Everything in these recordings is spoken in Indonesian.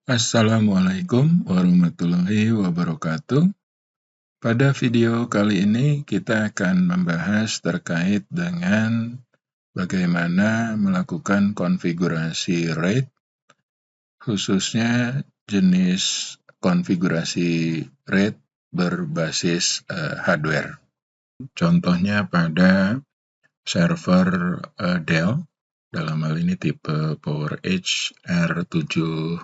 Assalamualaikum warahmatullahi wabarakatuh. Pada video kali ini kita akan membahas terkait dengan bagaimana melakukan konfigurasi RAID, khususnya jenis konfigurasi RAID berbasis hardware. Contohnya pada server Dell, dalam hal ini tipe PowerEdge R710.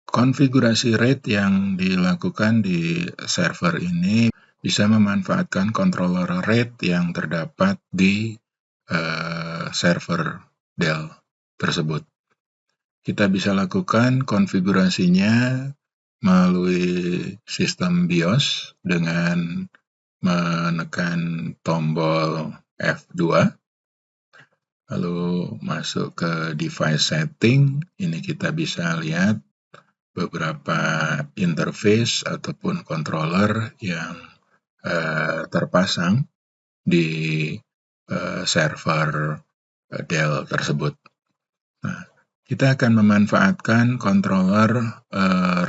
Konfigurasi RAID yang dilakukan di server ini bisa memanfaatkan controller RAID yang terdapat di server Dell tersebut. Kita bisa lakukan konfigurasinya melalui sistem BIOS dengan menekan tombol F2, lalu masuk ke device setting. Ini kita bisa lihat beberapa interface ataupun controller yang terpasang di server Dell tersebut. Nah, kita akan memanfaatkan controller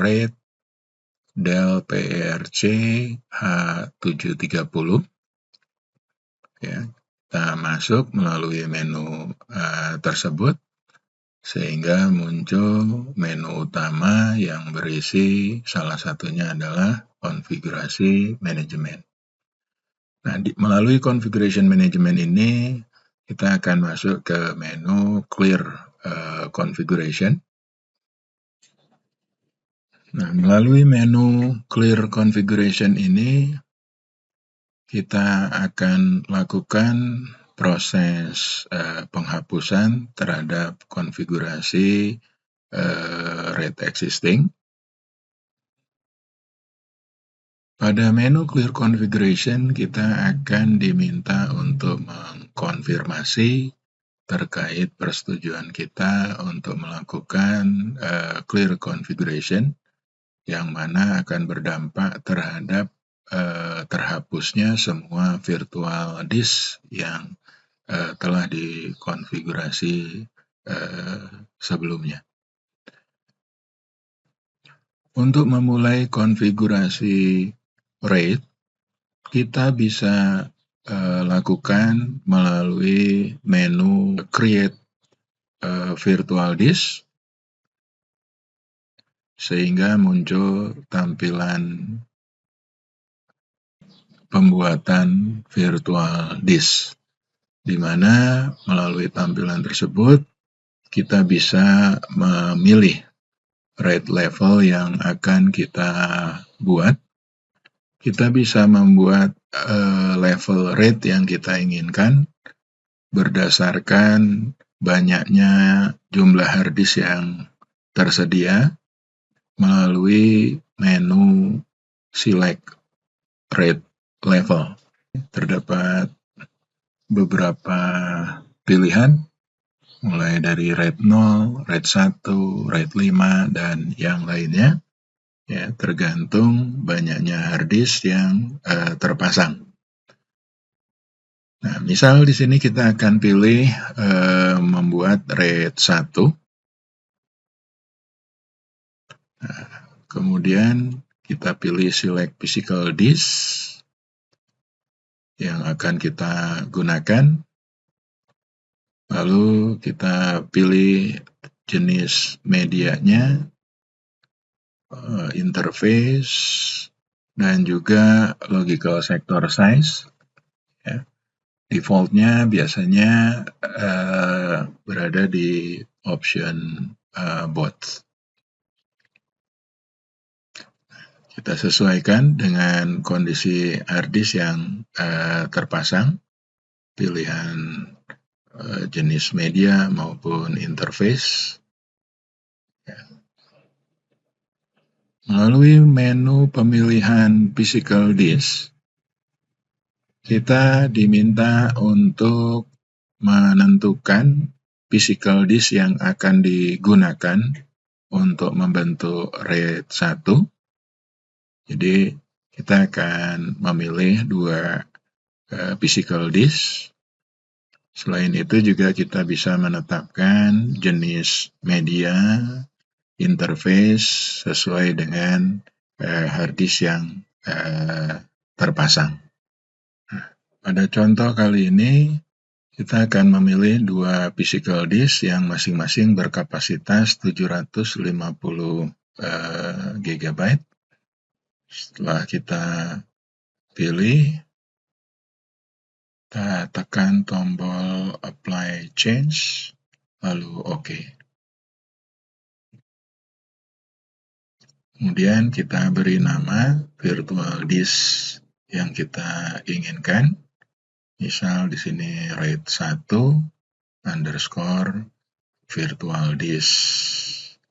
RAID Dell PERC H730. Ya, kita masuk melalui menu tersebut, sehingga muncul menu utama yang berisi salah satunya adalah konfigurasi manajemen. Nah, melalui configuration management ini kita akan masuk ke menu clear configuration. Nah, melalui menu clear configuration ini kita akan lakukan proses penghapusan terhadap konfigurasi RAID existing. Pada menu Clear Configuration, kita akan diminta untuk mengkonfirmasi terkait persetujuan kita untuk melakukan Clear Configuration, yang mana akan berdampak terhadap terhapusnya semua virtual disk yang telah dikonfigurasi sebelumnya. Untuk memulai konfigurasi RAID, kita bisa lakukan melalui menu Create Virtual Disk, sehingga muncul tampilan pembuatan virtual disk, di mana melalui tampilan tersebut kita bisa memilih RAID level yang akan kita buat. Kita bisa membuat level RAID yang kita inginkan berdasarkan banyaknya jumlah hard disk yang tersedia melalui menu Select RAID Level. Terdapat beberapa pilihan, mulai dari RAID 0, RAID 1, RAID 5, dan yang lainnya, ya, tergantung banyaknya hard disk yang terpasang. Nah, misal di sini kita akan pilih membuat RAID 1. Nah, kemudian kita pilih Select Physical Disk yang akan kita gunakan. Lalu kita pilih jenis medianya, interface, dan juga logical sector size. Ya. Defaultnya biasanya berada di option both. Kita sesuaikan dengan kondisi hard disk yang terpasang, pilihan jenis media maupun interface. Ya. Melalui menu pemilihan physical disk, kita diminta untuk menentukan physical disk yang akan digunakan untuk membentuk RAID 1. Jadi kita akan memilih 2 physical disk. Selain itu juga kita bisa menetapkan jenis media interface sesuai dengan hard disk yang terpasang. Nah, pada contoh kali ini kita akan memilih dua physical disk yang masing-masing berkapasitas 750 GB. Setelah kita pilih, kita tekan tombol apply change, lalu OK. Kemudian kita beri nama virtual disk yang kita inginkan. Misal di sini RAID 1 underscore virtual disk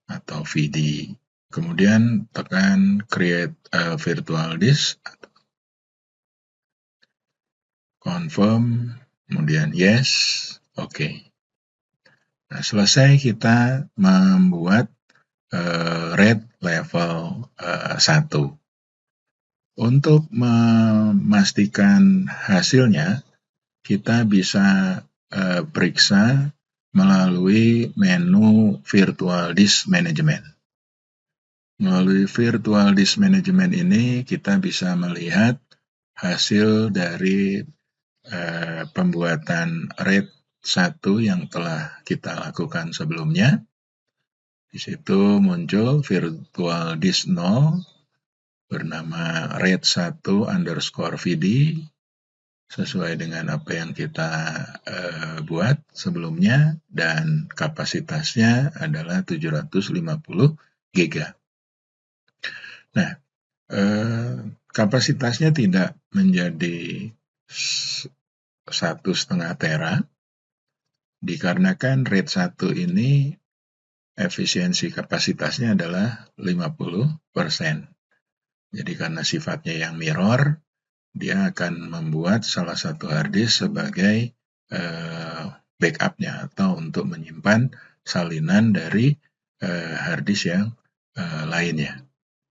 atau VD. Kemudian tekan create a virtual disk, confirm, kemudian yes, oke. Nah, selesai kita membuat RAID level 1. Untuk memastikan hasilnya, kita bisa periksa melalui menu Virtual Disk Management. Melalui Virtual Disk Management ini kita bisa melihat hasil dari pembuatan RAID 1 yang telah kita lakukan sebelumnya. Di situ muncul Virtual Disk 0 bernama RAID 1 underscore VD sesuai dengan apa yang kita buat sebelumnya, dan kapasitasnya adalah 750 GB. Nah, kapasitasnya tidak menjadi 1,5 tera dikarenakan RAID 1 ini efisiensi kapasitasnya adalah 50%. Jadi karena sifatnya yang mirror, dia akan membuat salah satu hard disk sebagai backupnya atau untuk menyimpan salinan dari hard disk yang lainnya.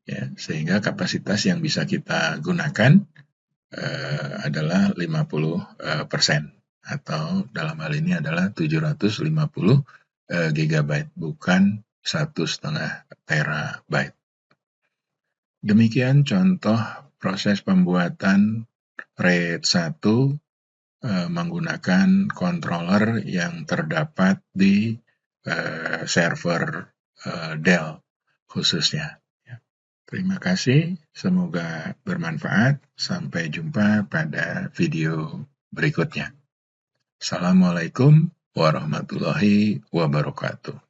Ya, sehingga kapasitas yang bisa kita gunakan adalah 50%, atau dalam hal ini adalah 750 GB, bukan 1,5 terabyte. Demikian contoh proses pembuatan RAID 1 menggunakan controller yang terdapat di server Dell khususnya. Terima kasih, semoga bermanfaat. Sampai jumpa pada video berikutnya. Assalamualaikum warahmatullahi wabarakatuh.